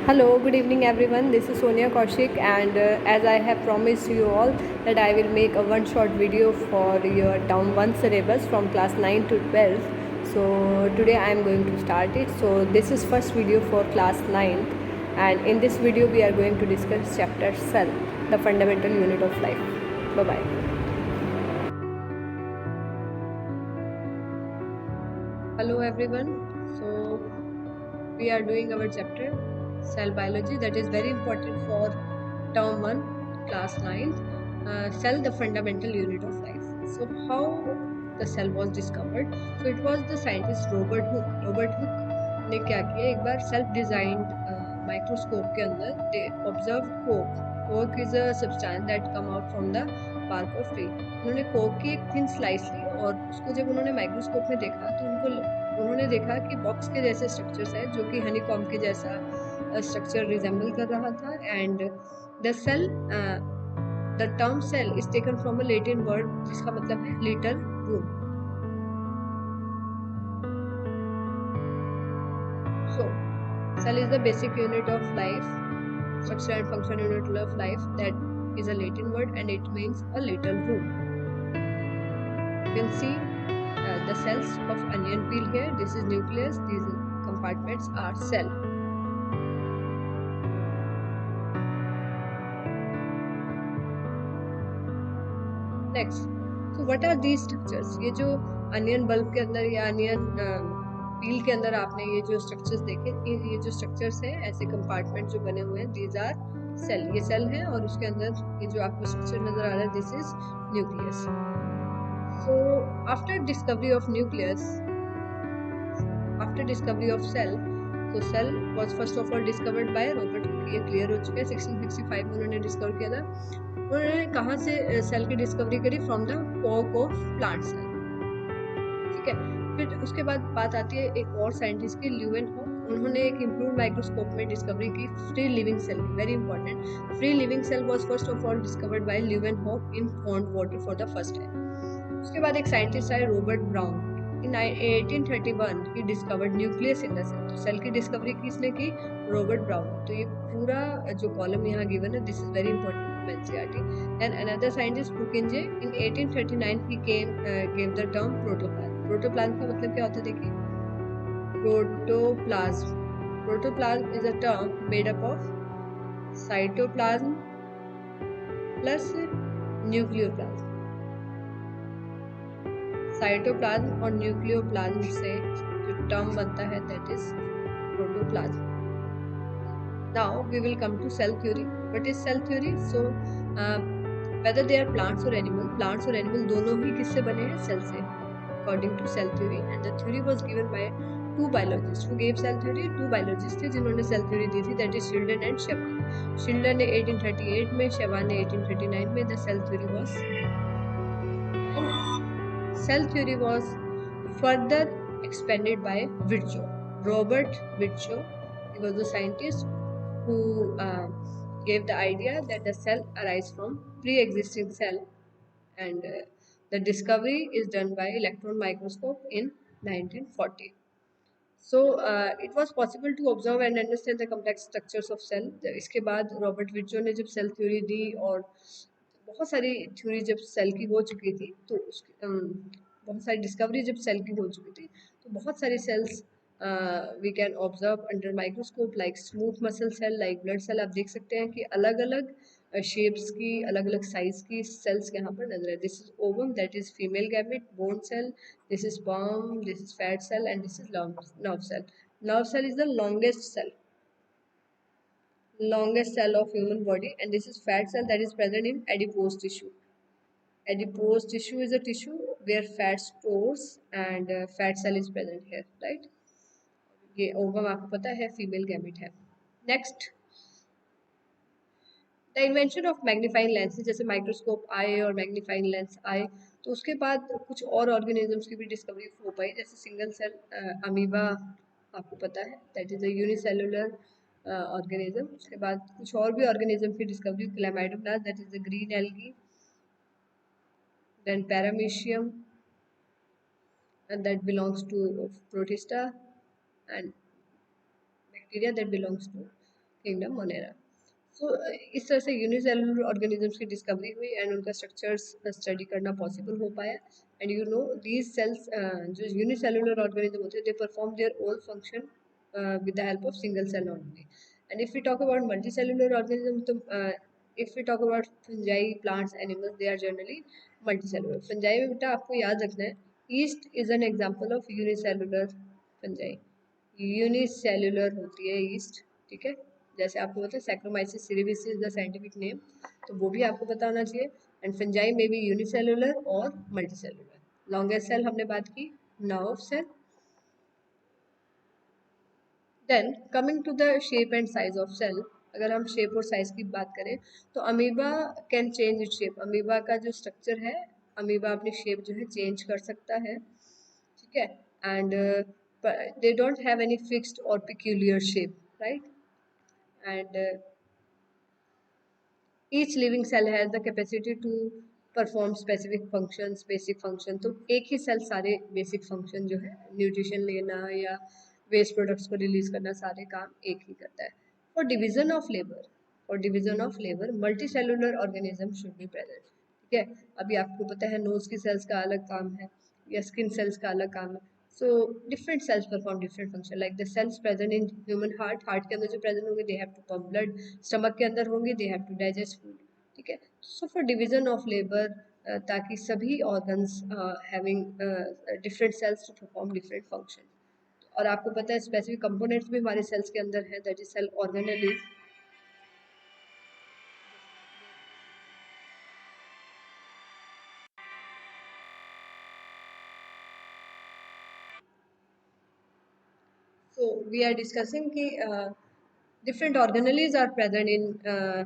Hello, good evening everyone. This is Sonia Kaushik, and as I have promised you all that I will make a one short video for your Term 1 syllabus from class 9 to 12. So today I am going to start it. So this is first video for class 9, and in this video we are going to discuss chapter cell, the fundamental unit of life. Bye bye. Hello everyone. So we are doing our chapter cell biology, that is very important for term 1 class 9. Cell, the fundamental unit of life. So how the cell was discovered? So it was the scientist Robert Hooke ने क्या किया, एक बार self designed microscope के अंदर they observe कोक is a substance that come out from the bark of tree. उन्होंने कोक की एक थिन स्लाइस ली और उसको जब उन्होंने माइक्रोस्कोप में देखा तो उन्होंने देखा कि बॉक्स के जैसे स्ट्रक्चर्स है, जो कि हनीकॉम के जैसा स्ट्रक्चर रिजेंबल कर रहा था। And the cell, the term cell is taken from a Latin word जिसका मतलब है little room. So cell is the basic unit of life, structure and function unit of life, that is a Latin word and it means a little room. You can see the cells of onion peel here. This is nucleus, these compartments are cell. Next, so what are these structures? ये जो onion bulb के अंदर या onion पील के अंदर आपने ये जो स्ट्रक्चर्स देखे, ये जो स्ट्रक्चर्स हैं, ऐसे कंपार्टमेंट जो बने हुए हैं, दीज आर सेल। ये सेल है और उसके अंदर ये जो आपको स्ट्रक्चर नजर आ रहा है, this is nucleus. So after discovery of nucleus, after discovery of cell, तो cell was first of all discovered by Robert Hooke. ये क्लियर हो चुका है, 1665 में उन्होंने डिस्कवर किया था। उन्होंने कहाँ से सेल की डिस्कवरी करी? फ्रॉम द कोक ऑफ प्लांट सेल। ठीक है, फिर उसके बाद बात आती है एक और साइंटिस्ट की, ल्यूवेनहॉक। उन्होंने एक इम्प्रूव्ड माइक्रोस्कोप में डिस्कवरी की free living cell, very important. Free living cell was first of all discovered by Leeuwenhoek in pond water for the first time. उसके बाद एक साइंटिस्ट आए, Robert Brown. In 1831 he discovered nucleus in the cell. तो cell की discovery किसने की? Robert Brown. तो ये पूरा जो कॉलम यहाँ गिवन है, this is very important from NCERT. Then another scientist Purkinje, in 1839 he gave the term protoplasm. Protoplasm का मतलब क्या होता है? देखिए, protoplasm is a term made up of cytoplasm plus nucleoplasm. Cytoplasm और न्यूक्लियोप्लाज्म से जो टर्म बनता है, that is protoplasm. Now we will come to cell theory. What is cell theory? So whether they are plants or animal दोनों ही किससे बने हैं? Cell से, according to cell theory. And the theory was given by two biologists who gave cell theory. two biologists थे जिन्होंने cell theory दी थी, that is Schilden and Schevann. Schilden ने 1838 में, Schevann ने 1839 में। the cell theory was further expanded by Virchow. Robert Virchow, he was the scientist who gave the idea that the cell arises from pre-existing cell, and the discovery is done by electron microscope in 1940. So it was possible to observe and understand the complex structures of cell. इसके बाद Robert विचो ने जब cell theory दी, और बहुत सारी theory जब cell की हो चुकी थी, तो बहुत सारी डिस्कवरी जब सेल की हो चुकी थी, तो बहुत सारी cells we can observe under microscope, like smooth muscle cell, like blood cell. आप देख सकते हैं कि अलग अलग शेप्स की, अलग अलग साइज की सेल्स यहाँ पर नजर है। This is ovum, that is female gamete, bone cell, this is sperm, this is fat cell, and this is nerve cell. Nerve cell is the longest cell of human body, and this is fat cell that is present in adipose tissue. Adipose tissue is a tissue where fat stores, and fat cell is present here, right? ये ovum आपको पता है, female gamete है। Next, the invention of magnifying lens. जैसे microscope आए और magnifying lens आए, तो उसके बाद कुछ और ऑर्गेनिजम्स की भी डिस्कवरी हो पाई, जैसे सिंगल सेल अमीबा, आपको पता है, that is a unicellular organism. उसके बाद कुछ और भी ऑर्गेनिज्म की discovery, chlamydoplast, that is the green algae, then paramecium, and that belongs to protista, and bacteria that belongs to kingdom Monera. So इस तरह से यूनिसेलुलर ऑर्गेनिजम्स की डिस्कवरी हुई एंड उनका स्ट्रक्चर्स स्टडी करना पॉसिबल हो पाया। And you know these cells जो यूनिसेलुलर ऑर्गेनिज्म होते हैं they perform their own function with the help of single cell only. And if we talk about multicellular organisms, if we talk about fungi, plants, animals, they are generally multicellular. Fungi में बेटा आपको याद रखना है, yeast is an example of unicellular fungi. Unicellular होती है yeast, ठीक है। जैसे आपको पता है Saccharomyces cerevisiae is the scientific name, तो वो भी आपको पता होना चाहिए। एंड फंजाई में भी यूनिसेलुलर और मल्टीसेलुलर। लॉन्गेस्ट सेल हमने बात की, nerve cell. Then coming to the shape and size of cell, अगर हम शेप और साइज की बात करें तो amoeba can change it shape. Amoeba का जो स्ट्रक्चर है, अमीबा अपनी शेप जो है चेंज कर सकता है, ठीक है। And they don't have any fixed or peculiar shape, right. And each living cell has the capacity to perform specific functions, basic function। तो एक ही सेल सारे बेसिक फंक्शन जो है न्यूट्रिशन लेना या वेस्ट प्रोडक्ट्स को रिलीज करना, सारे काम एक ही करता है। For division of labour multi cellular organism should be present, ठीक है। अभी आपको पता है नोज की सेल्स का अलग काम है या स्किन सेल्स का अलग काम है। So different cells perform different function, like the cells present in human heart, heart के अंदर जो प्रेजेंट होंगे they have to pump blood, stomach के अंदर होंगे they have to digest food, ठीक है। So for division of labour, ताकि सभी organs having different cells to perform different function. और आपको पता है स्पेसिफिक कंपोनेंट्स भी हमारे सेल्स के अंदर है, that is cell organelle. So we are discussing कि different organelles are present in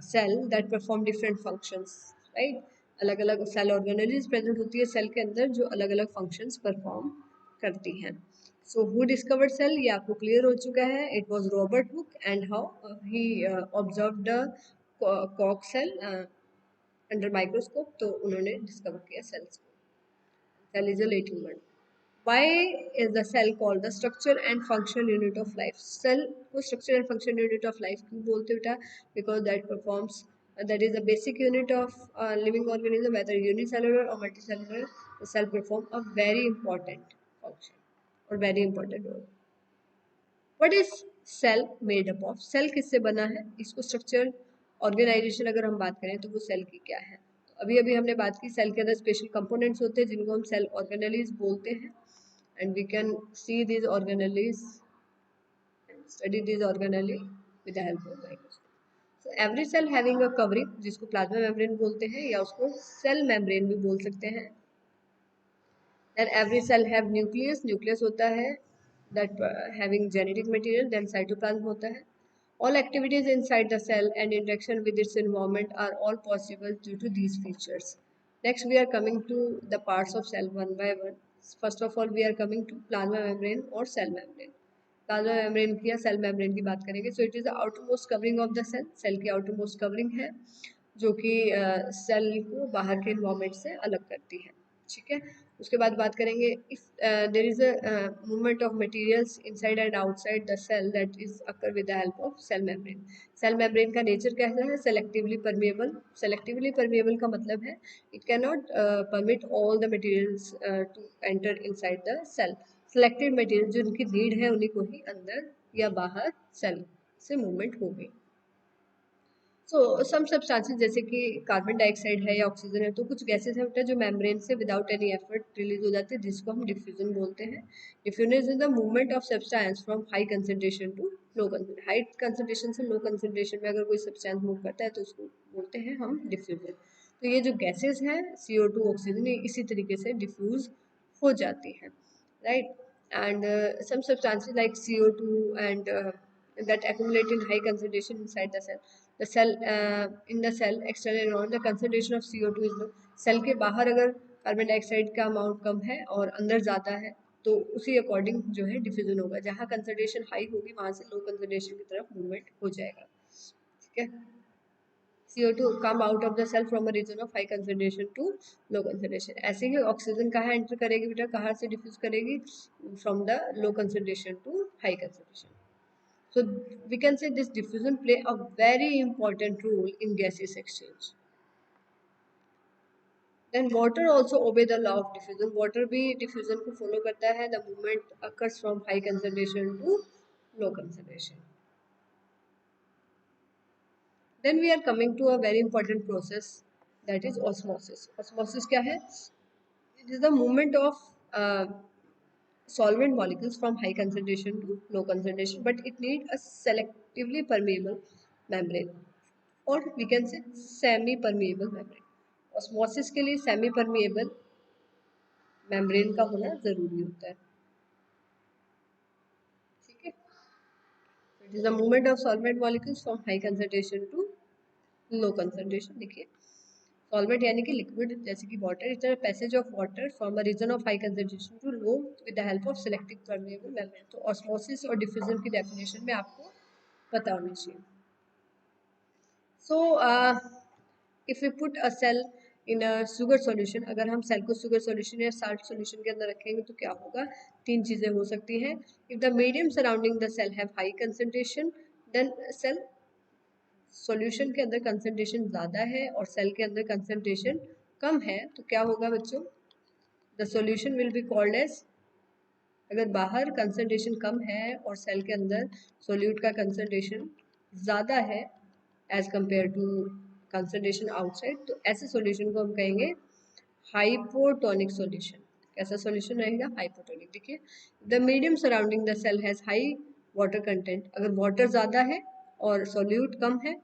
cell that perform different functions, right। अलग अलग सेल ऑर्गेनेल्स प्रेजेंट होती है सेल के अंदर जो अलग अलग फंक्शंस परफॉर्म करती हैं। सो हु डिस्कवर्ड सेल, ये आपको क्लियर हो चुका है, it was Robert Hooke. And how he observe the कॉक सेल अंडर माइक्रोस्कोप, तो उन्होंने डिस्कवर किया सेल्स को। Cell is a living word. Why is the cell called the structure and functional unit of life? Cell को structure and functional unit of life क्यों बोलते बेटा? Because that performs, that is the basic unit of living organism, whether unicellular or multicellular. The cell perform a very important function or very important role. What is cell made up of? Cell किससे बना है? इसको structure organization अगर हम बात करें तो वो cell की क्या है? अभी अभी हमने बात की सेल के अंदर स्पेशल कंपोनेंट्स होते हैं जिनको हम सेल ऑर्गेनेल्स बोलते हैं। And we can see these organelles and study these organelles with the help of microscope. So every cell having a covering, जिसको प्लाज्मा मेम्ब्रेन बोलते हैं या उसको सेल मेम्ब्रेन भी बोल सकते हैं। Then every cell have nucleus, nucleus होता है that having genetic material, then cytoplasm होता है। All activities inside the cell and interaction with its environment are all possible due to these features. Next, we are coming to the parts of cell one by one. First of all, we are coming to plasma membrane or cell membrane. Plasma membrane की या cell membrane की बात करेंगे। So it is the outermost covering of the cell, cell की outermost covering है जो कि cell को बाहर के इन्वायरमेंट से अलग करती है, ठीक है। उसके बाद बात करेंगे if there is a movement of materials inside and outside the cell that is occur with the help of cell membrane. Cell membrane का नेचर कैसा है? Selectively permeable. सेलेक्टिवली परमिएबल का मतलब है it can not permit all the materials to enter inside the cell. Selected material जो उनकी need है उन्हीं को ही अंदर या बाहर सेल से मूवमेंट होगी। सो सम सब्सटेंसेस जैसे कि कार्बन डाइऑक्साइड है या ऑक्सीजन है, तो कुछ गैसेस है बेटा जो मेम्ब्रेन से विदाउट एनी एफर्ट रिलीज हो जाते हैं, जिसको हम डिफ्यूजन बोलते हैं। Diffusion is the movement of substance from high concentration to low concentration. High concentration से लो कंसंट्रेशन में अगर कोई सब्सटेंस मूव करता है तो उसको बोलते हैं हम डिफ्यूजन। तो ये जो गैसेस हैं CO2 ऑक्सीजन, ये इसी तरीके से डिफ्यूज हो जाती है, right. And some substances like CO2 and that accumulate in high concentration inside the cell. The cell in the cell external environment, the concentration of CO2 is low. Cell के बाहर अगर कार्बन डाइऑक्साइड का amount कम है और अंदर ज़्यादा है तो उसी अकॉर्डिंग जो है डिफ्यूजन होगा। जहाँ कंसंट्रेशन हाई होगी वहाँ से लो कंसंट्रेशन की तरफ मूवमेंट हो जाएगा, ठीक है। CO2 come out of the cell from a region of high concentration to low concentration। ऐसे ही ऑक्सीजन कहाँ एंटर करेगी बेटा, कहाँ से डिफ्यूज करेगी? From the low concentration to high concentration। So we can say this diffusion play a very important role in gaseous exchange. Then water also obey the law of diffusion. Water भी diffusion को follow करता है. The movement occurs from high concentration to low concentration. Then we are coming to a very important process, that is osmosis. Osmosis क्या है? It is the movement of solvent molecules from high concentration to low concentration, but it needs a selectively permeable membrane, or we can say semi permeable membrane. Osmosis के लिए semi permeable membrane का होना जरूरी होता है. ठीक है. It is the movement of solvent molecules from high concentration to low concentration. देखिए, सॉल्वेंट यानी कि लिक्विड जैसे कि water, is the passage of water from a region of high concentration to low with the help of selective permeable membrane. तो osmosis और diffusion की definition में आपको पता होनी चाहिए. So if we put a cell in a sugar solution, अगर हम सेल को शुगर सॉल्यूशन या साल्ट सॉल्यूशन के अंदर रखेंगे तो क्या होगा? तीन चीजें हो सकती हैं. If the medium surrounding the cell have high concentration, then cell solution के अंदर कंसंट्रेशन ज़्यादा है और सेल के अंदर कंसंट्रेशन कम है, तो क्या होगा बच्चों? The solution will be called as, अगर बाहर कंसंट्रेशन कम है और सेल के अंदर सोल्यूट का कंसंट्रेशन ज़्यादा है as compare to concentration outside, तो ऐसे सॉल्यूशन को हम कहेंगे हाइपोटोनिक सॉल्यूशन. कैसा सॉल्यूशन रहेगा? हाइपोटोनिक. देखिए, the medium surrounding the cell has high water content, अगर वाटर ज़्यादा है और सोल्यूट कम है,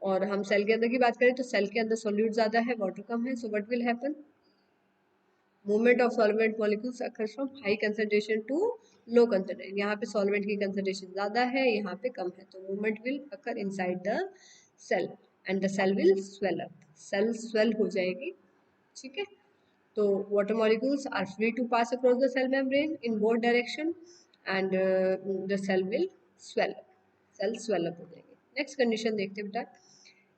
और हम सेल के अंदर की बात करें तो सेल के अंदर सोल्यूट ज़्यादा है, वाटर कम है, so what will happen? Movement of solvent molecules occurs from high concentration to low concentration. यहाँ पे सॉल्वेंट की कंसंट्रेशन ज़्यादा है, यहाँ पे कम है, तो movement will occur inside the cell and the cell will swell up. Cell swell हो जाएगी. ठीक है. तो water molecules are free to pass across the cell membrane in both direction and the cell will swell up. Cell swell up हो जाएंगे. Next condition देखते हैं बेटा.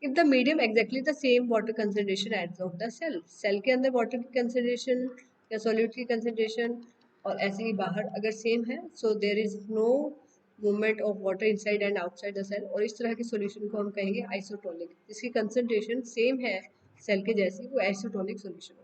If the medium exactly the same water concentration as of the cell, cell के अंदर water की concentration या solute की concentration और ऐसे ही बाहर अगर same है, so there is no movement of water inside and outside the cell, और इस तरह के solution को हम कहेंगे isotonic. जिसकी concentration same है cell के जैसी, वो isotonic solution होगा.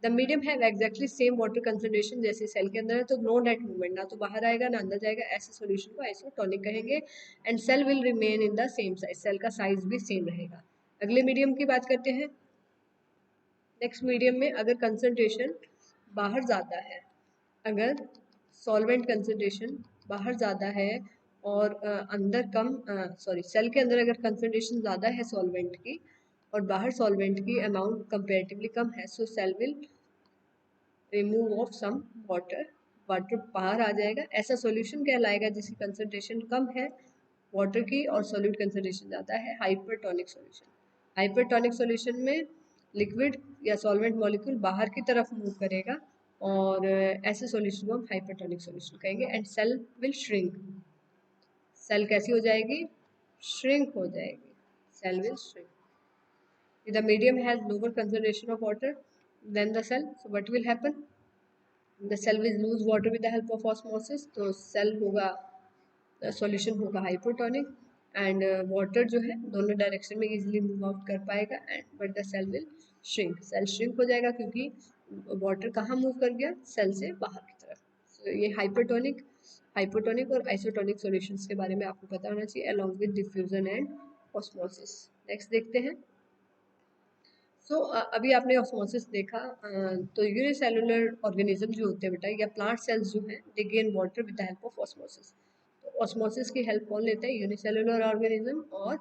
The medium have exactly same water concentration जैसे सेल के अंदर है, तो नो नेट मूवमेंट, ना तो बाहर आएगा ना अंदर जाएगा, ऐसे सॉल्यूशन को आइसोटोनिक कहेंगे. And cell will remain in the same size, cell का साइज भी सेम रहेगा. अगले मीडियम की बात करते हैं. नेक्स्ट मीडियम में अगर कंसंट्रेशन बाहर ज़्यादा है, अगर सॉल्वेंट कंसंट्रेशन बाहर ज़्यादा है और अंदर कम, सॉरी, सेल के अंदर अगर कंसंट्रेशन ज़्यादा है सॉल्वेंट की और बाहर सॉल्वेंट की अमाउंट कंपेरेटिवली कम है, so cell will remove off some water, water बाहर आ जाएगा. ऐसा सॉल्यूशन कहलाएगा जिसकी कंसंट्रेशन कम है वाटर की और सॉल्यूट कंसंट्रेशन ज़्यादा है, हाइपरटोनिक सॉल्यूशन. हाइपरटोनिक सॉल्यूशन में लिक्विड या सॉल्वेंट मॉलिक्यूल बाहर की तरफ मूव करेगा और ऐसे सॉल्यूशन को हम हाइपरटोनिक सॉल्यूशन कहेंगे. And cell will shrink. Cell कैसी हो जाएगी? श्रिंक हो जाएगी. Cell will shrink. The medium has lower concentration of water than the cell, so what will happen? The cell will lose water with the help of osmosis, तो cell होगा, solution होगा hypertonic, and water जो है दोनों direction में easily move out कर पाएगा, and but the cell will shrink. cell shrink हो जाएगा क्योंकि water कहाँ move कर गया? cell से बाहर की तरफ. so ये hypertonic और isotonic solutions के बारे में आपको पता होना चाहिए along with diffusion and osmosis. next देखते हैं. अभी आपने ऑस्मोसिस देखा, तो यूनिसेलुलर ऑर्गेनिज्म जो होते हैं बेटा, या प्लांट सेल्स जो हैं, they gain water with the help of osmosis. तो ऑस्मोसिस की हेल्प कौन लेता है? यूनिसेलुलर ऑर्गेनिज्म और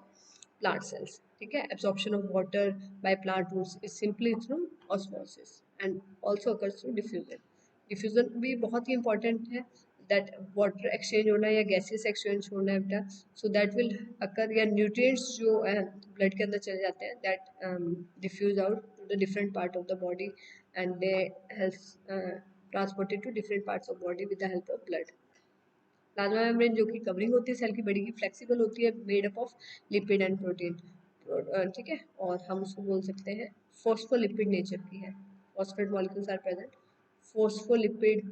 प्लांट सेल्स. ठीक है. Absorption of water by plant roots is simply through osmosis and also occurs through diffusion. Diffusion भी बहुत ही इंपॉर्टेंट है, दैट वाटर एक्सचेंज होना या गैसेस एक्सचेंज होना है बेटा, सो दैट विल अकर, या न्यूट्रिएंट्स जो ब्लड के अंदर चले जाते हैं, that diffuse out to the different part of the body and they help transported to different parts of body with the help of blood. Plasma membrane जो कि covering होती है सेल की बॉडी की, फ्लेक्सिबल होती है, made up of lipid and protein. ठीक है. और हम उसको बोल सकते हैं फॉस्फोलिपिड नेचर की है. Phosphate molecules are present. Phospholipid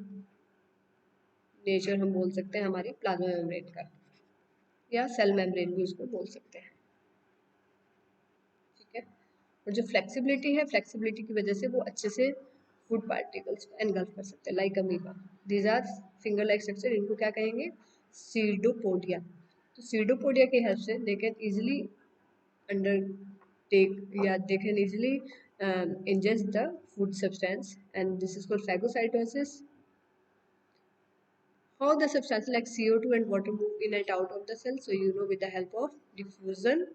nature हम बोल सकते हैं हमारी प्लाज्मा मेम्ब्रेन का. या सेल मेम्ब्रेन भी उसको बोल सकते हैं, ठीक है। और जो फ्लेक्सिबिलिटी है, फ्लेक्सिबिलिटी की वजह से वो अच्छे से फूड पार्टिकल्स को एनगल्फ कर सकते हैं, like amoeba. These are finger like structure, इनको क्या कहेंगे, सीडोपोडिया। तो सीडोपोडिया की हेल्प से they can easily undertake, yeah, they can easily ingest the food substance, and this is called phagocytosis. How the substances like CO2 and water move in and out of the cell, so you know, with the help of diffusion.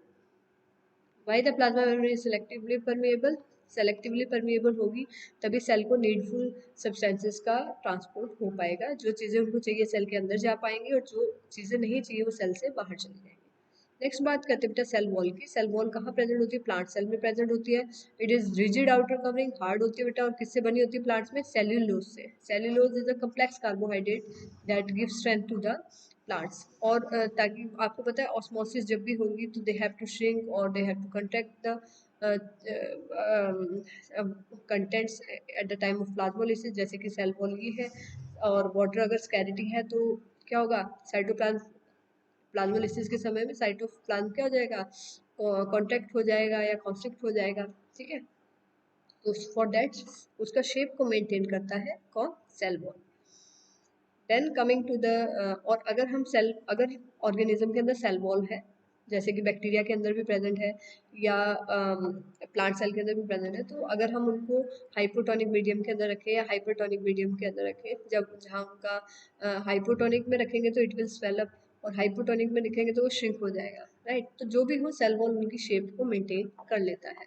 Why the plasma membrane is selectively permeable? Selectively permeable होगी तभी cell को needful substances का transport हो पाएगा, जो चीज़ें उनको चाहिए सेल के अंदर जा पाएंगी और जो चीज़ें नहीं चाहिए वो सेल से बाहर चली जाएंगी। नेक्स्ट बात करते हैं बेटा सेल वॉल की। सेल वॉल कहाँ प्रेजेंट होती है, प्लांट सेल में प्रेजेंट होती है। It is rigid outer covering, hard होती है बेटा, और किससे बनी होती है प्लांट्स में, सेल्यूलोज से। Cellulose is a complex carbohydrate that give strength to the plants. और ताकि आपको पता है ऑस्मोसिस जब भी होगी तो दे हैव टू श्रिंक और they have to contract the contents at the time of plasmolysis, जैसे कि सेल वॉल ये है। और वाटर अगर स्कैरिटी है तो क्या होगा, साइटोप्लाज्म प्लाज्मोलिसिस के समय में साइटोप्लाज्म क्या हो जाएगा, कॉन्ट्रैक्ट हो जाएगा या कॉन्स्ट्रिक्ट हो जाएगा, ठीक है। तो फॉर दैट उसका शेप को मेंटेन करता है कौन, cell wall. Then coming to the, और अगर हम सेल, अगर ऑर्गेनिज्म के अंदर सेल वॉल है, जैसे कि बैक्टीरिया के अंदर भी प्रेजेंट है या प्लांट सेल के अंदर भी प्रेजेंट है, तो अगर हम उनको हाइपोटोनिक मीडियम के अंदर रखें या हाइपरटोनिक मीडियम के अंदर रखें, जब जहाँ उनका हाइपोटोनिक में रखेंगे तो इट विल स्वेल अप, और हाइपोटोनिक में रखेंगे तो वो श्रिंक हो जाएगा, राइट। तो जो भी हो सेल वॉल उनकी शेप को मेंटेन कर लेता है।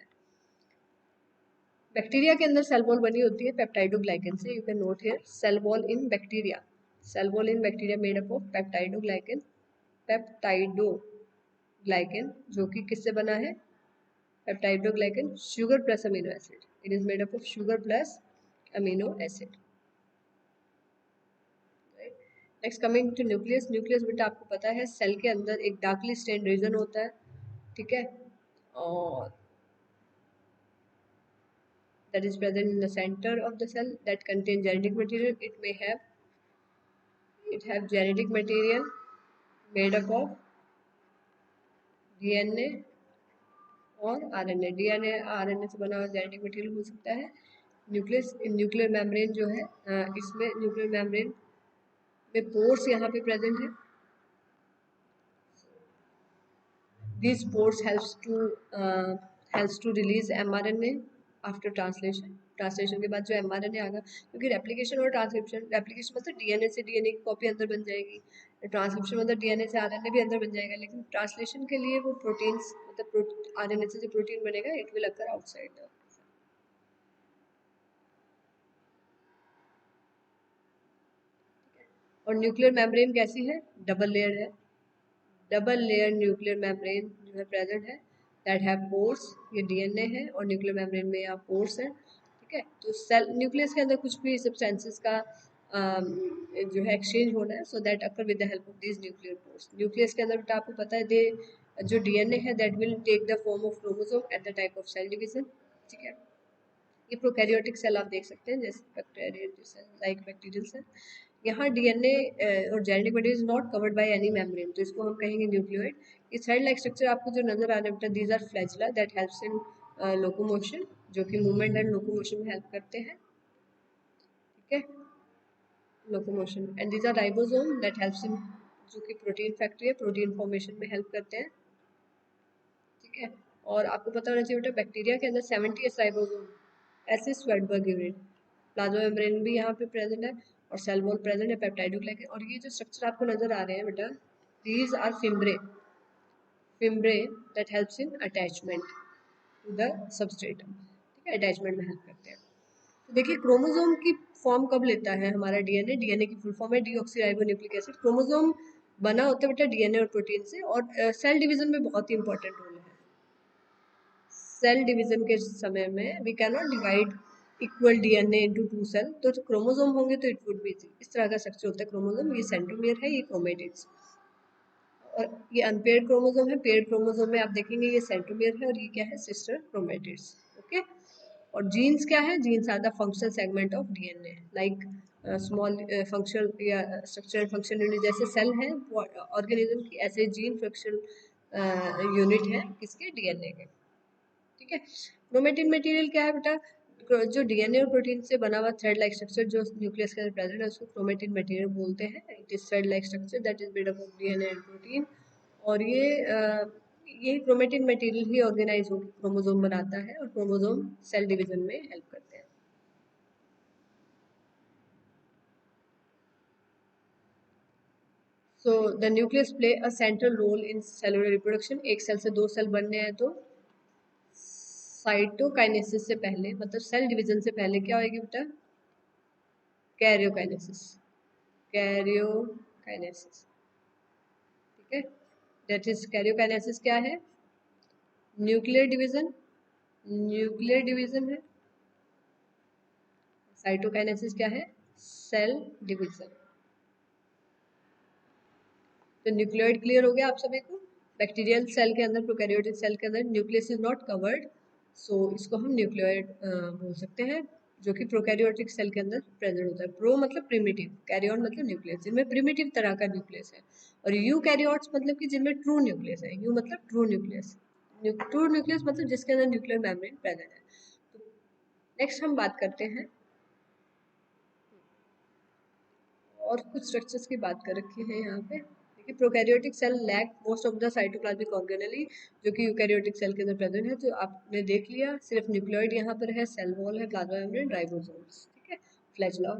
बैक्टीरिया के अंदर सेल वॉल बनी होती है पेप्टाइडोग्लाइकन से, you can note here cell wall in bacteria, cell wall in bacteria made up of peptidoglycan, peptidoglycan जो कि किससे बना है, peptidoglycan sugar plus amino acid, it is made up of sugar plus amino acid. Next coming to nucleus. Nucleus बेटा आपको पता है cell के अंदर एक डार्कली स्टेन्ड रीजन होता है, ठीक है, और that is present in the center of the cell that contain genetic material. It have genetic material made up of DNA और RNA। DNA RNA से बना हुआ जेनेटिक मटेरियल हो सकता है। न्यूक्लियस, न्यूक्लियर मेम्ब्रेन जो है, इसमें न्यूक्लियर मेम्ब्रेन में पोर्स यहाँ पे प्रेजेंट है। These pores helps to release mRNA after translation। Translation के बाद जो mRNA आएगा, क्योंकि रेप्लिकेशन और ट्रांसक्रिप्शन, रेप्लिकेशन मतलब डीएनए से डीएनए की कॉपी अंदर बन जाएगी, ट्रांसक्रिप्शन मतलब डीएनए से आरएनए भी अंदर बन जाएगा, लेकिन ट्रांसलेशन के लिए वो प्रोटीन्स मतलब आरएनए से जो प्रोटीन बनेगा it will occur outside the. और न्यूक्लियर मेम्ब्रेन कैसी है, डबल लेयर है, डबल लेयर न्यूक्लियर मेम्ब्रेन जो है प्रेजेंट है, दैट हैव पोर्स, ये डीएनए है और न्यूक्लियर मेम्ब्रेन में यहाँ पोर्स है, ठीक है। तो सेल न्यूक्लियस के अंदर कुछ भी सब्सटेंसेस का जो है एक्सचेंज होना है, so that occur with the help of this nuclear pores. Nucleus के अंदर आपको पता है दे जो डीएनए है that will take the form of chromosome at the type of cell division, ठीक है। ये प्रोकैरियोटिक सेल आप देख सकते हैं, जैसे bacterial cell, like bacterial cell. यहाँ डीएनए और genetic material is not covered by any membrane, तो इसको हम कहेंगे न्यूक्लियोइड। ये थ्रेड लाइक स्ट्रक्चर आपको जो नजर आ रहा है बेटा, these are flagella that helps in locomotion, जो कि मूवमेंट एंड लोकोमोशन में हेल्प करते हैं, ठीक है, locomotion. And these are ribosome that helps in, जो कि प्रोटीन फैक्ट्री है, प्रोटीन फॉर्मेशन में हेल्प करते हैं, ठीक है। और आपको पता होना चाहिए बेटा बैक्टीरिया के अंदर 70 राइबोसोम, ऐसे स्वेडबर्ग यूनिट, प्लाज्मा मेम्ब्रेन भी यहाँ पे प्रेजेंट है और सेल वॉल प्रेजेंट है, पेप्टाइडोग्लाइकन। और ये जो स्ट्रक्चर आपको नजर आ रहे हैं बेटा, these are fimbriae, fimbriae that helps in attachment to the substratum, ठीक है, अटैचमेंट में हेल्प करते हैं। तो देखिए क्रोमोसोम की फॉर्म कब लेता है हमारा डीएनए, डीएनए की फुल फॉर्म है डीऑक्सीराइबोन्यूक्लिक एसिड। क्रोमोसोम बना होता है बेटा डीएनए और प्रोटीन से, और सेल डिवीजन में बहुत ही इंपॉर्टेंट रोल है। सेल डिवीजन के समय में we can not divide equal DNA into two cell, तो क्रोमोसोम होंगे तो इट वुड बी इस तरह का स्ट्रक्चर होता है क्रोमोसोम। ये सेंट्रोमियर है, ये क्रोमेटिड्स, और ये अनपेयर्ड क्रोमोसोम है। पेयर्ड क्रोमोसोम में आप देखेंगे ये सेंट्रोमियर है और ये क्या है, सिस्टर क्रोमेटिड्स, ओके। और जीन्स क्या है, genes are the functional segment of DNA, like small functional या स्ट्रक्चरल फंक्शन यूनिट जैसे सेल है ऑर्गेनिज्म की, ऐसे जीन फंक्शनल यूनिट है किसके, डीएनए के। ठीक है, क्रोमेटिन मटेरियल क्या है बेटा, जो डीएनए और प्रोटीन से बना हुआ थ्रेड लाइक स्ट्रक्चर जो न्यूक्लियस के अंदर प्रेजेंट है उसको क्रोमेटिन मटेरियल बोलते हैं। It is thread like structure that is made up of DNA and protein. और ये क्रोमेटिन मटेरियल ही ऑर्गेनाइज होकर क्रोमोसोम बनाता है और क्रोमोसोम सेल डिवीजन में हेल्प करते हैं। So the nucleus play a central role in cellular reproduction. एक सेल से दो सेल बनने हैं तो साइटोकाइनेसिस से पहले, मतलब सेल डिवीजन से पहले क्या होगी बेटा, कैरियोकाइनेसिस। कैरियोकाइनेसिस, ठीक है, दैट इज कैरियोकाइनेसिस क्या है, न्यूक्लियर डिवीजन, न्यूक्लियर डिवीजन है। साइटोकाइनेसिस क्या है, सेल डिवीजन। तो न्यूक्लियोइड क्लियर हो गया आप सभी को। बैक्टीरियल सेल के अंदर, प्रोकैरियोटिक सेल के अंदर न्यूक्लियस इज नॉट कवर्ड, सो इसको हम न्यूक्लियोइड बोल सकते हैं, जो कि प्रोकैरियोटिक सेल के अंदर प्रेजेंट होता है। प्रो मतलब प्रिमिटिव, कैरियोन मतलब न्यूक्लियस, जिनमें प्रिमिटिव तरह का न्यूक्लियस है। और यूकैरियोट्स मतलब कि जिनमें ट्रू न्यूक्लियस है। यू मतलब ट्रू न्यूक्लियस, ट्रू न्यूक्लियस मतलब जिसके अंदर न्यूक्लियर मेम्ब्रेन प्रेजेंट है। तो नेक्स्ट हम बात करते हैं, और कुछ स्ट्रक्चर्स की बात कर रखी है यहाँ पे। देखिए, prokaryotic cell lack most of the cytoplasmic organelle, जो कि यूकैरियोटिक सेल के अंदर प्रेजेंट है। तो आपने देख लिया, सिर्फ न्यूक्लियोइड यहाँ पर है, सेल वॉल है, प्लाज्मा मेम्ब्रेन, राइबोसोम्स, ठीक है, फ्लैजेला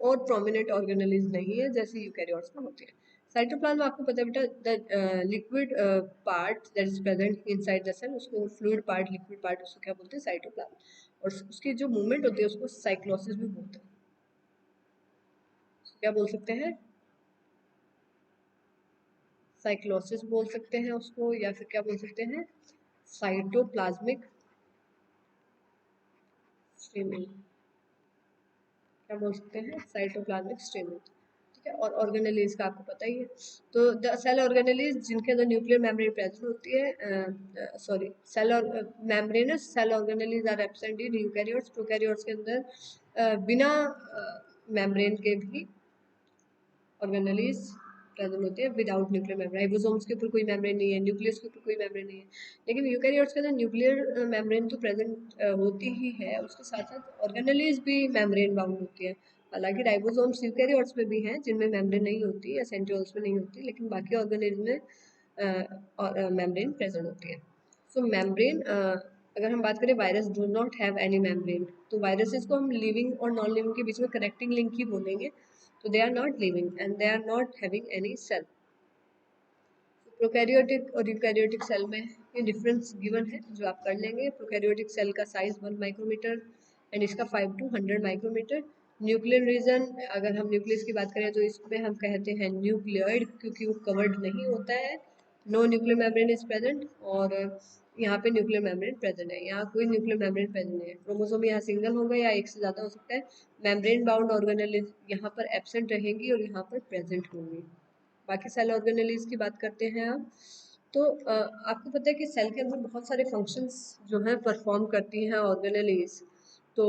और प्रोमिनेंट ऑर्गेनेलीज नहीं है जैसे यूकैरियोट्स में होती है। साइटोप्लाज्म आपको पता है बेटा, the liquid part that is present inside the cell, उसको फ्लूइड पार्ट, लिक्विड पार्ट, उसको क्या बोलते हैं, साइटोप्लाज्म। और उसकी जो मूवमेंट होती है उसको साइक्लोसिस भी बोलते हैं। क्या बोल सकते हैं, साइक्लोसिस बोल सकते हैं उसको, या फिर क्या बोल सकते हैं, साइटोप्लाज्मिक स्ट्रीमिंग, क्या बोल सकते हैं, साइटोप्लाज्मिक स्ट्रीमिंग। ठीक है, और ऑर्गेनेलीज का आपको पता ही है। तो द सेल ऑर्गेनेलीज जिनके अंदर न्यूक्लियर मेम्ब्रेन प्रेजेंट होती है, सॉरी, सेल और membranous cell organelles are absent in eukaryotes. Prokaryotes के अंदर बिना मेम्ब्रेन के भी ऑर्गेनेलीज प्रेजेंट होते हैं विदाउट न्यूक्लियर मेम्ब्रेन। राइबोसोम्स के ऊपर कोई मेम्ब्रेन नहीं है, न्यूक्लियस के ऊपर कोई मेम्ब्रेन नहीं है। लेकिन यूकैरियोट्स के अंदर न्यूक्लियर मेम्ब्रेन तो प्रेजेंट होती ही है, उसके साथ साथ ऑर्गेनेलीज भी मेम्ब्रेन बाउंड होती है। हालांकि राइबोसोम्स यूकैरियोट्स में भी हैं जिनमें मेम्ब्रेन नहीं होती या सेंट्रियोल्स में नहीं होती, लेकिन बाकी ऑर्गेनेल्स में मेम्ब्रेन प्रेजेंट होती है। सो मेम्ब्रेन, अगर हम बात करें, virus do not have any membrane. तो वायरसेस को हम लिविंग और नॉन लिविंग के बीच में कनेक्टिंग लिंक ही बोलेंगे। So they are not living and they are not having any cell. Prokaryotic और यूकैरियोटिक सेल में ये डिफरेंस गिवन है जो आप कर लेंगे। प्रोकैरियोटिक सेल का साइज 1 माइक्रोमीटर एंड इसका 5 to 100 माइक्रोमीटर। न्यूक्लियर रीजन, अगर हम न्यूक्लियस की बात करें तो इसमें हम कहते हैं न्यूक्लियोइड, क्योंकि वो कवर्ड नहीं होता है। No nuclear membrane is present, और यहाँ पे न्यूक्लियर मेम्ब्रेन प्रेजेंट है, यहाँ कोई न्यूक्लियर मेम्ब्रेन प्रेजेंट नहीं है। क्रोमोसोम यहाँ सिंगल होगा या एक से ज़्यादा हो सकता है। मेम्ब्रेन बाउंड ऑर्गेनेल यहाँ पर एब्सेंट रहेंगी और यहाँ पर प्रेजेंट होंगी। बाकी सेल ऑर्गेनेलीज की बात करते हैं आप, तो आपको पता है कि सेल के अंदर बहुत सारे फंक्शंस जो हैं परफॉर्म करती हैं ऑर्गेनेलीज। तो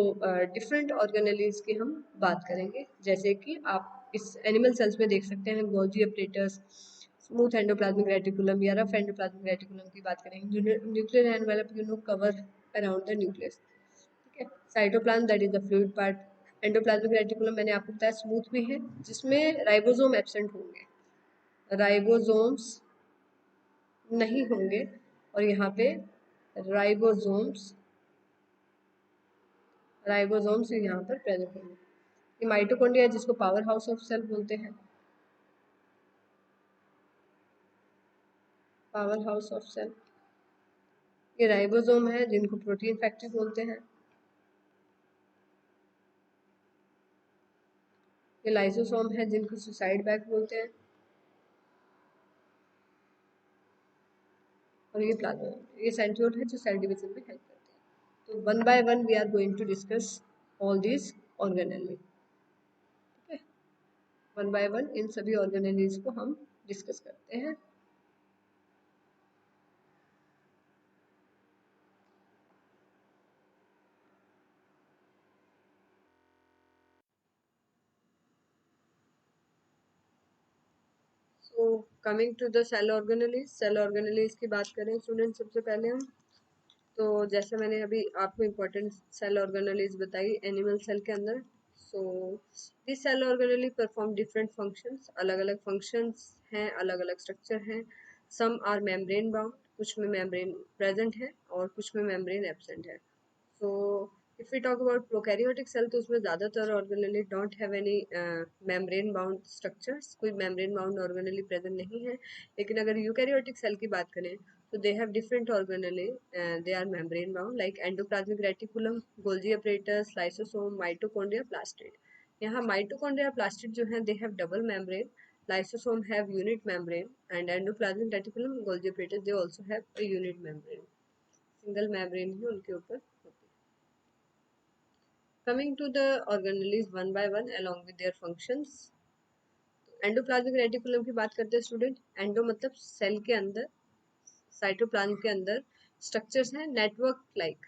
डिफरेंट ऑर्गेनेलीज की हम बात करेंगे, जैसे कि आप इस एनिमल सेल्स में देख सकते हैं Golgi apparatus, smooth endoplasmic reticulum या रफ एंडोप्लाज्मिक रेटिकुलम की बात करेंगे, nuclear envelope cover around the nucleus. ठीक है, cytoplasm that is the fluid part. Endoplasmic reticulum मैंने आपको बताया स्मूथ भी है, जिसमें राइबोसोम एब्सेंट होंगे, राइबोसोम्स नहीं होंगे, और यहाँ पे राइबोसोम्स राइबोसोम्स यहाँ पर प्रेजेंट होंगे। ये माइटोकॉन्ड्रिया है जिसको पावर हाउस ऑफ सेल बोलते हैं, पावर हाउस ऑफ सेल। ये राइबोसोम है जिनको प्रोटीन फैक्ट्री बोलते हैं। ये लाइसोसोम है जिनको सुसाइड बैग बोलते हैं, और ये प्लाज्मा, ये सेंट्रियोल है जो सेल डिवीजन में हेल्प करते हैं। तो one by one we are going to discuss all these organelle. ठीक है, वन बाय वन इन सभी ऑर्गेनेलीज को हम डिस्कस करते हैं। तो coming to the cell organelles की बात करें स्टूडेंट सबसे पहले हम, तो जैसे मैंने अभी आपको इम्पोर्टेंट सेल ऑर्गेनेलीज बताई एनिमल सेल के अंदर। So this cell organelle perform different functions, अलग अलग फंक्शंस हैं, अलग अलग स्ट्रक्चर हैं। सम आर मेम्ब्रेन बाउंड, कुछ में मेम्ब्रेन प्रेजेंट है और कुछ में मेम्ब्रेन एब्सेंट है। So if we talk about prokaryotic cell तो उसमें ज़्यादातर organelle don't have any membrane bound structures, कोई मेम्ब्रेन बाउंड ऑर्गेनेली प्रेजेंट नहीं है। लेकिन अगर यूकैरियोटिक सेल की बात करें so they have different organelle, they are membrane bound like endoplasmic reticulum, Golgi apparatus, lysosome, mitochondria, plastid. यहाँ mitochondria plastid जो है they have double membrane, lysosome have unit membrane and endoplasmic reticulum, Golgi apparatus they also have a unit membrane, single membrane ही उनके ऊपर होती है। Coming to the organelles one by one along with their functions, endoplasmic reticulum की बात करते हैं student. Endo मतलब cell के अंदर, साइटोप्लाज्म के अंदर स्ट्रक्चर्स हैं नेटवर्क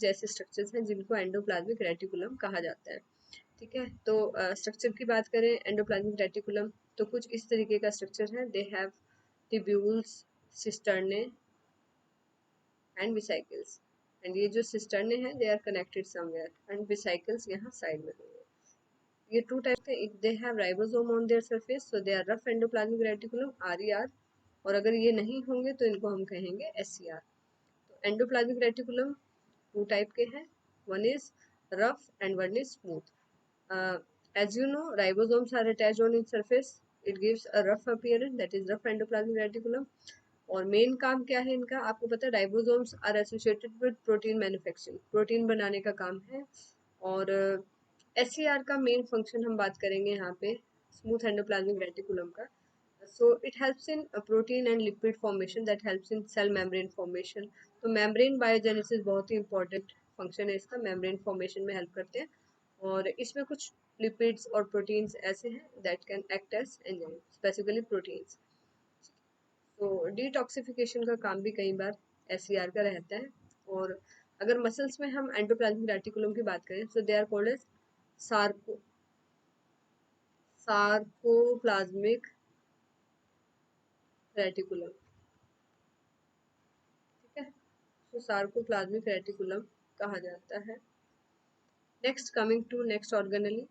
जैसे स्ट्रक्चर्स हैं जिनको एंडोप्लाज्मिक रेटिकुलम कहा जाता है। ठीक है, तो स्ट्रक्चर की बात करें एंडोप्लाज्मिक रेटिकुलम तो कुछ इस तरीके का स्ट्रक्चर है। They have tubules, cisternae and vesicles. And ये जो सिस्टर्ने हैं they are connected somewhere and vesicles यहाँ साइड में होंगे। ये टू टाइप के, they have ribosome on their surface so they are rough endoplasmic reticulum RER, और अगर ये नहीं होंगे तो इनको हम कहेंगे SCR। तो एंडोप्लाज्मिक रेटिकुलम टू टाइप के हैं, one is rough and one is smooth. As you know, ribosomes are attached on its surface, it gives a rough appearance, that is rough endoplasmic reticulum। और main काम क्या है इनका आपको पता है, ribosomes are associated with protein manufacturing, protein बनाने का काम है। और SCR का मेन फंक्शन हम बात करेंगे यहाँ पे स्मूथ एंडोप्लाज्मिक रेटिकुलम का। So it helps in protein and lipid formation, that helps in cell membrane formation। तो membrane biogenesis बहुत ही important function है इसका, membrane formation में help करते हैं। और इसमें कुछ lipids और proteins ऐसे हैं that can act as enzyme, specifically proteins। तो डिटॉक्सिफिकेशन का काम भी कई बार SCR का रहता है। और अगर मसल्स में हम एंडोप्लाज्मिक रेटिकुलम की बात करें so they are called as sarcoplasmic reticulum. ठीक है, तो सार्कोप्लाज्मिक रेटिकुलम कहा जाता है। Next coming to next organelle,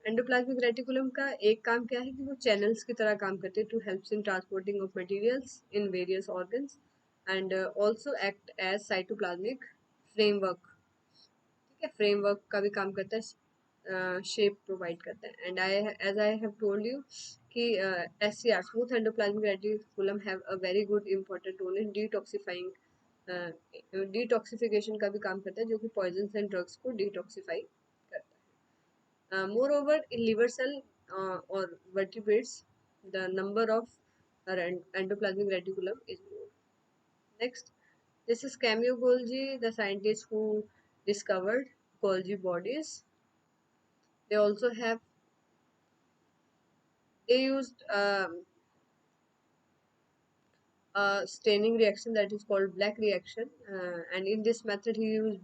endoplasmic reticulum का एक काम क्या है कि वो चैनल्स की तरह काम करते हैं to helps in transporting of materials in various organs and also act as cytoplasmic framework. ठीक है, फ्रेमवर्क का भी काम करता है, शेप प्रोवाइड करता है। And as I have told you कि SCR smooth endoplasmic reticulum have a very good important role in detoxification का भी काम करता है, जो कि पॉइजन्स एंड ड्रग्स को डिटॉक्सिफाई करता है। मोर in liver cell or vertebrates the number of endoplasmic reticulum is more। Next, this is Camille Golgi, the scientist who discovered Golgi bodies। They also have they used a staining reaction that is called black reaction, and in this method he used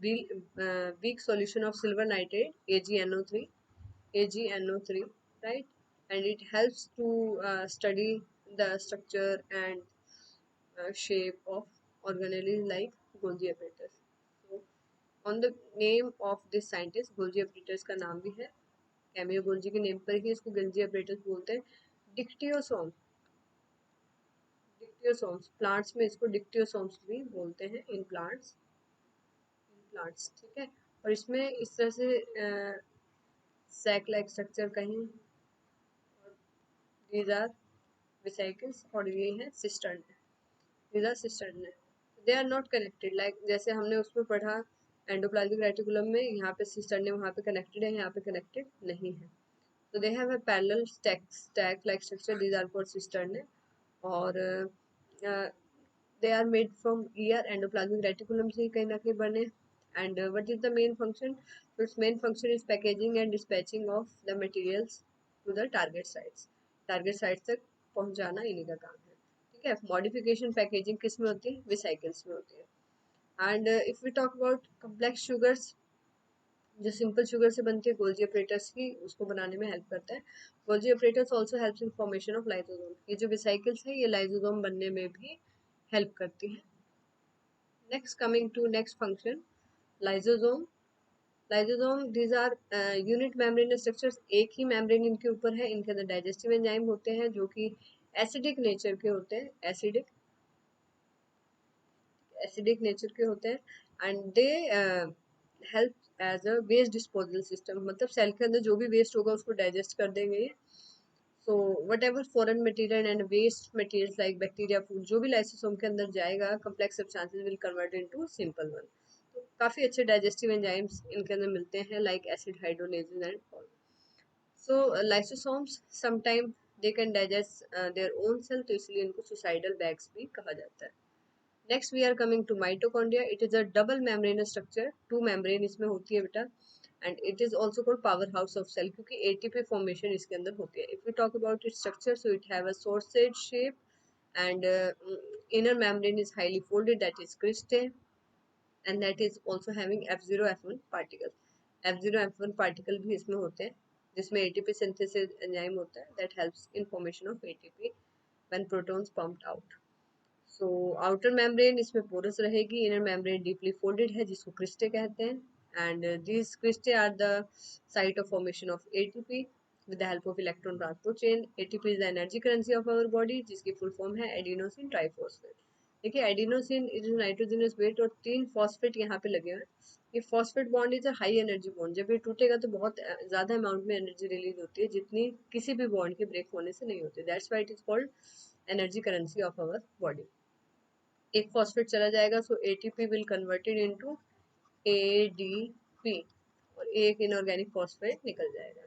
weak solution of silver nitrate AgNO3, right? And it helps to study the structure and shape of organelles like Golgi apparatus। So, on the name of this scientist, Golgi apparatus का नाम भी है, cameo Golgi के name पर ही इसको Golgi apparatus बोलते हैं। Dictyosome, डिक्टियोसोम्स plants में इसको डिक्टियोसोम्स भी बोलते हैं इन प्लांट्स। ठीक है, और इसमें इस तरह से सैक लाइक स्ट्रक्चर कहीं, these are vesicles और ये है cistern, these are cistern. They are not connected, like जैसे हमने उसमें पढ़ा एंडोप्लाज्मिक रेटिकुलम में, यहाँ पे सिस्टर्न वहाँ पे कनेक्टेड है, यहाँ पे कनेक्टेड नहीं है। तो they have a parallel stack like structure, these are called cistern. और they are made from endoplasmic reticulum से कहीं ना कहीं बने। and what is the main function? So its main function is packaging and dispatching of the materials to the target sites, target sites तक पहुंचाना इन्हीं का काम है। ठीक है, मॉडिफिकेशन पैकेजिंग किस में होती है, वेसिकल्स में होती है। and if we talk about complex sugars, जो सिंपल शुगर से बनती है गोल्जी ऑपरेटर्स की, उसको बनाने में हेल्प करता है। Golgi operators also helps in formation of lysosome. ये जो वेसिकल्स है ये लाइसोसोम बनने में भी हेल्प करती है। Next coming to next function, lysosome. Lysosome these are unit membrane structures, एक ही मेम्ब्रेन इनके ऊपर है। इनके अंदर डाइजेस्टिव एंजाइम होते हैं जो कि एसिडिक नेचर के होते हैं, एसिडिक नेचर के होते हैं। And they help as a waste disposal system, मतलब सेल के अंदर जो भी वेस्ट होगा उसको डाइजेस्ट कर देंगे। So whatever foreign material and waste material like bacteria, food, जो भी लाइसोसोम के अंदर जाएगा, complex substances will convert into simple one. तो काफ़ी अच्छे डाइजेस्टिव एंजाइम्स इनके अंदर मिलते हैं like acid hydrolases and all. So lysosomes sometime they can digest their own cell, तो इसलिए इनको सुसाइडल बैग्स भी कहा जाता है। Next we are coming to mitochondria. It is a double membranous structure, two membrane इसमें होती है बेटा। And it is also called power house of cell, क्योंकि एटीपी फॉर्मेशन इसके अंदर होती है। If you talk about its structure, so it have a sausage shape and inner membrane is highly folded, that is cristae, and that is also having F0 F1 particles. F0 F1 particle भी इसमें होते हैं जिसमें ATP synthesis enzyme होता है that helps in formation of ATP when protons pumped out. So outer membrane इसमें porous रहेगी, inner membrane deeply folded है जिसको cristae कहते हैं, and these cristae are the site of formation of ATP with the help of electron transport chain. ATP is the energy currency of our body, जिसकी full form है adenosine triphosphate. देखिए adenosine is nitrogenous wait और 3 phosphate यहाँ पे लगे हैं। ये phosphate bond is a high energy bond, जब ये टूटेगा तो बहुत ज्यादा अमाउंट में एनर्जी रिलीज होती है जितनी किसी भी बॉन्ड के ब्रेक होने से नहीं होती। That's why it is called energy currency of our body. एक फॉस्फेट चला जाएगा so ATP will converted into ADP और एक इनऑर्गेनिक फॉस्फेट निकल जाएगा।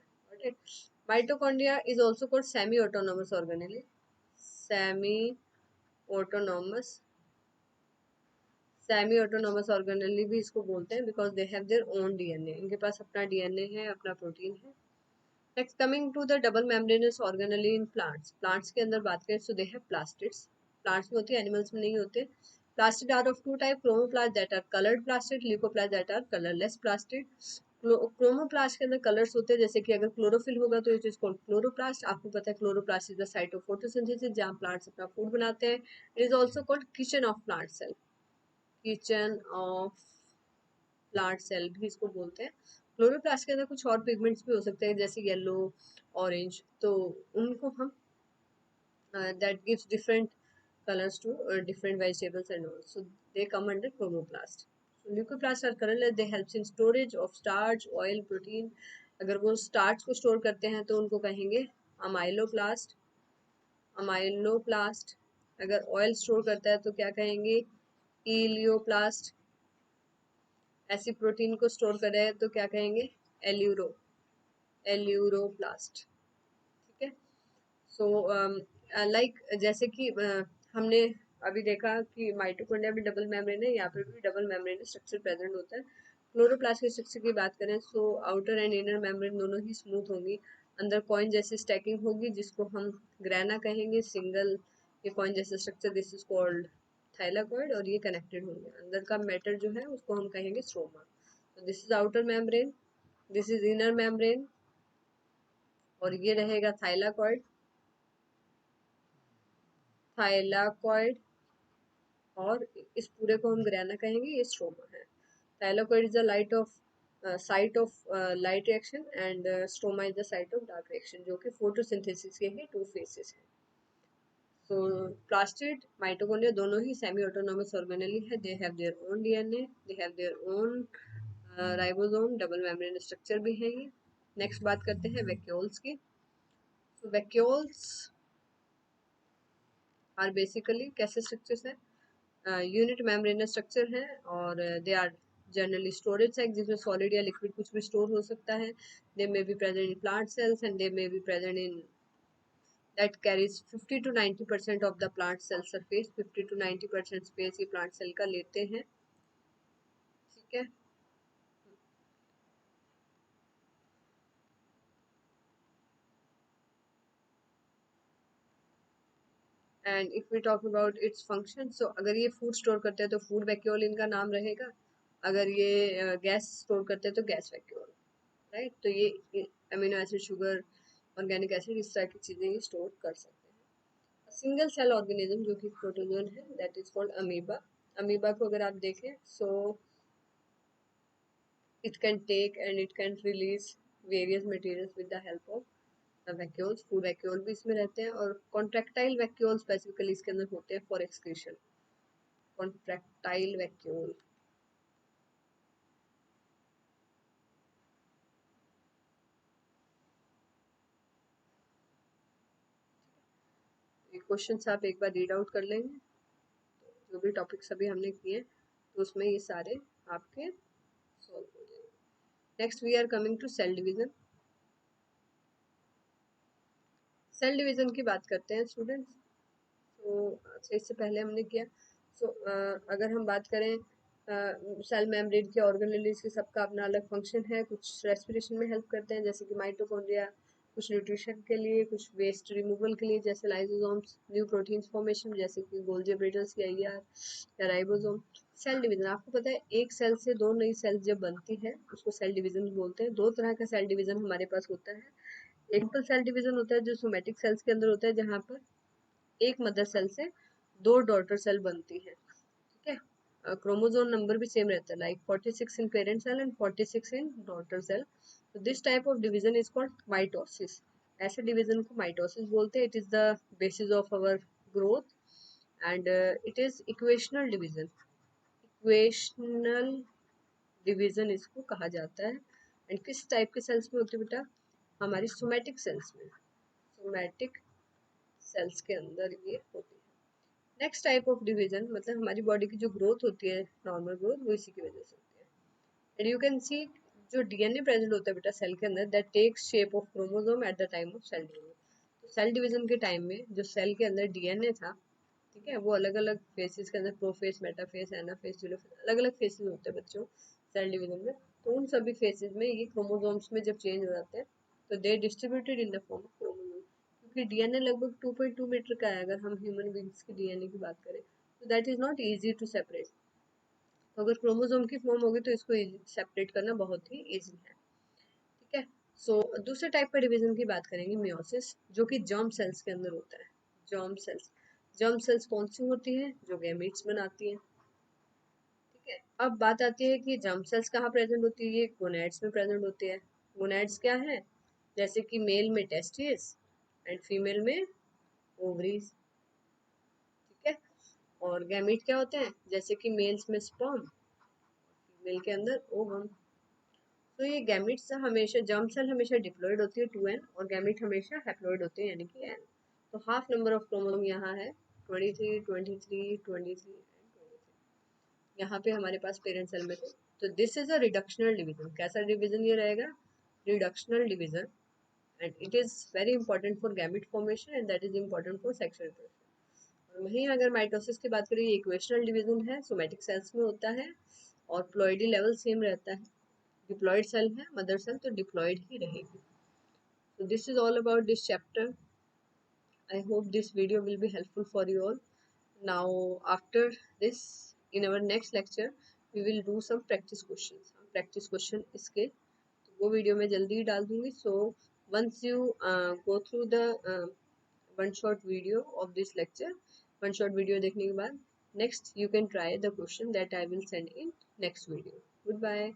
Mitochondria is also called semi autonomous organelle, semi autonomous semi autonomous organelle भी इसको बोलते हैं because they have their own DNA, इनके पास अपना डीएनए है, अपना प्रोटीन है। Next coming to the double membranous organelle in plants. Plants के अंदर बात करें तो दे हैव प्लास्टिड्स, प्लांट्स में होती है, एनिमल्स में नहीं होते। Plastid are of two type, chromoplast that are coloured plastid, leucoplast that are colourless plastid. Chromoplast के अंदर कलर्स होते हैं, जैसे कि अगर क्लोरोफिल होगा तो इट इज कॉल्ड क्लोरोप्लास्ट। आपको पता है chloroplast is the site of photosynthesis, जहां प्लांट्स अपना फूड बनाते हैं। It is also called kitchen of plant cell, kitchen of plant cell भी इसको बोलते हैं। क्लोरोप्लास्ट के अंदर कुछ और पिगमेंट्स भी हो सकते हैं जैसे येलो, ऑरेंज, तो उनको हम that gives different colors to different vegetables and all, so they come under chromoplast. So leucoplasts are colorless, they helps in storage of starch, oil, protein. अगर वो स्टार्च को स्टोर करते हैं तो उनको कहेंगे अमाइलोप्लास्ट, अमाइलोप्लास्ट। अगर ऑयल स्टोर करता है तो क्या कहेंगे, इलियोप्लास्ट। ऐसी प्रोटीन को स्टोर करे तो क्या कहेंगे, एल्यूरो, एल्यूरोप्लास्ट। ठीक है। सो लाइक जैसे कि हमने अभी देखा कि माइटोकॉन्ड्रिया में डबल मेम्ब्रेन है, यहाँ पे भी डबल मेम्ब्रेन स्ट्रक्चर प्रेजेंट होता है। क्लोरोप्लास्ट के स्ट्रक्चर की बात करें so outer and inner membrane दोनों ही स्मूथ होंगी, अंदर कॉइन जैसी स्टैकिंग होगी जिसको हम ग्रेना कहेंगे, सिंगल ये कॉइन जैसा structure, this is called thylakoid, और ये कनेक्टेड होंगे। अंदर का मैटर जो है उसको हम कहेंगे स्ट्रोमा। तो this is outer membrane, this is inner membrane, और ये रहेगा थाइलाकॉइड, थाइलाकॉइड, और इस पूरे को हम ग्रेना कहेंगे, ये स्ट्रोमा है। Thylakoid is the light of site of light reaction and stroma is the site of dark reaction, जो कि फोटोसिंथेसिस के ही टू फेसेस हैं। सो प्लास्टिड माइटोकॉन्ड्रिया दोनों ही सेमी ऑटोनोमस ऑर्गेनेल है, they have their own DNA, they have their own ribosome, double membrane structure भी है ये। Next बात करते हैं वैक्यूल्स की। तो वैक्यूल्स आर बेसिकली कैसे स्ट्रक्चर्स हैं, यूनिट मेम्ब्रेनस स्ट्रक्चर है और they are generally storage site जिसमें सॉलिड या लिक्विड कुछ भी स्टोर हो सकता है। They may be present in plant cells and they may be present in that carries 50 to 90% of the plant cell surface, 50 to 90% space ये plant cell का लेते हैं। ठीक है। And if we talk about its function, so अगर ये food store करते हैं तो फूड वैक्यूल इनका नाम रहेगा, अगर ये गैस स्टोर करते हैं तो गैस वैक्यूल। राइट। तो ये amino acid, sugar, organic acid, इस तरह की चीजें ये स्टोर कर सकते हैं। सिंगल सेल ऑर्गेनिज्म जो कि प्रोटोजोन है, that is called amoeba. Amoeba को अगर आप देखें, सो it can take and it can release various materials with the help of vacuoles. Food vacuole भी इसमें रहते हैं, और कॉन्ट्रैक्टाइल वैक्यूल स्पेसिफिकली इसके अंदर होते हैं फॉर एक्सक्रीशन। Contractile vacuole. ये क्वेश्चंस आप एक बार रीड आउट कर लेंगे, जो भी टॉपिक्स अभी हमने किए तो उसमें ये सारे आपके सॉल्व हो जाएंगे। Next we are coming to cell division. Cell division की बात करते हैं स्टूडेंट्स। तो अच्छा, इससे पहले हमने किया, सो अगर हम बात करें सेल मेम्ब्रेन के ऑर्गेनेलिज के, सबका अपना अलग फंक्शन है। कुछ रेस्पिरेशन में हेल्प करते हैं जैसे कि माइटोकॉन्ड्रिया, कुछ न्यूट्रिशन के लिए, कुछ वेस्ट रिमूवल के लिए जैसे लाइसोसोम्स, न्यू प्रोटीन्स फॉर्मेशन जैसे कि गोल्गी ब्रेडर्स या ईआर या राइबोसोम। सेल डिवीजन आपको पता है, एक सेल से दो नई सेल्स जब बनती है उसको सेल डिवीजन बोलते हैं। दो तरह का सेल डिवीजन हमारे पास होता है। सिंपल सेल डिवीजन होता है जो सोमेटिक सेल्स के अंदर होता है, जहाँ पर एक मदर सेल से दो डॉटर सेल बनती है। ठीक है, क्रोमोसोम नंबर भी सेम रहता है, like 46 in parent cell and 46 in daughter cell. तो this type of division is called mitosis. ऐसे डिवीजन को माइटोसिस बोलते हैं। It is the basis of our growth and it is equational division. Equational division इसको कहा जाता है। And किस टाइप के सेल्स में होती है बेटा? हमारी सोमेटिक सेल्स में। सोमेटिक सेल्स के अंदर ये होती है। नेक्स्ट टाइप ऑफ डिवीजन, मतलब हमारी बॉडी की जो ग्रोथ होती है, नॉर्मल ग्रोथ, वो इसी की वजह से होती है। एंड यू कैन सी, जो डीएनए प्रेजेंट होता है बेटा सेल के अंदर, that takes shape of chromosome at the time of cell division. तो सेल डिवीजन के टाइम में जो सेल के अंदर डीएनए था, ठीक है, वो अलग अलग फेसेस के अंदर, प्रोफेस, मेटाफेस, एनाफेस, टेलोफेस, अलग अलग फेसेस होते हैं बच्चों सेल डिवीजन में। तो उन सभी फेसेस में ये क्रोमोसोम्स में जब चेंज हो जाते हैं तो they distributed in the form of chromosome. क्योंकि डीएनए लगभग 2.2 मीटर का है, अगर हम ह्यूमन बींग्स की डीएनए की बात करें, तो that is not easy to separate. तो अगर क्रोमोसोम की फॉर्म होगी तो इसको सेपरेट करना बहुत ही ईजी है। ठीक है। सो दूसरे टाइप का डिवीजन की बात करेंगे, मियोसिस, जो कि जर्म सेल्स के अंदर होता है। Germ cells. जर्म सेल्स कौन सी होती हैं? जो गैमीट्स बनाती हैं। ठीक है। अब बात आती है कि जर्म सेल्स कहाँ प्रेजेंट होती है? ये गोनैड्स में प्रेजेंट होती है। गोनैड्स क्या है? जैसे कि मेल में टेस्टिस एंड फीमेल में ओवरीज। ठीक है। और गैमीट क्या होते हैं? जैसे कि मेल्स में स्पर्म, फीमेल के अंदर ओवम। तो ये गैमीट्स हमेशा, जर्म सेल हमेशा डिप्लॉयड होती है 2n, और गैमीट हमेशा हैप्लॉयड होते हैं यानी कि n। तो हाफ नंबर ऑफ क्रोमोसोम यहाँ है 23, 23, 23 एंड 23। यहाँ पे हमारे पास पेरेंट सेल में थे। तो this is a reductional division. कैसा डिवीजन ये रहेगा? Reductional division. And it is very important for gamete formation and that is important for sexual reproduction. और वहीं अगर माइटोसिस की बात करें, ये इक्वेशनल डिवीजन है, सोमेटिक सेल्स में होता है, और प्लॉइडी लेवल सेम रहता है। डिप्लॉयड सेल है मदर सेल, तो डिप्लॉयड ही रहेगी। So this is all about this chapter. I hope this video will be helpful for you all. Now after this, in our next lecture, we will do some practice questions. Practice question इसके तो वो video मैं जल्दी ही डाल दूंगी. So once you go through the one shot video of this lecture, one shot video देखने के बाद, next you can try the question that I will send in next video. Goodbye.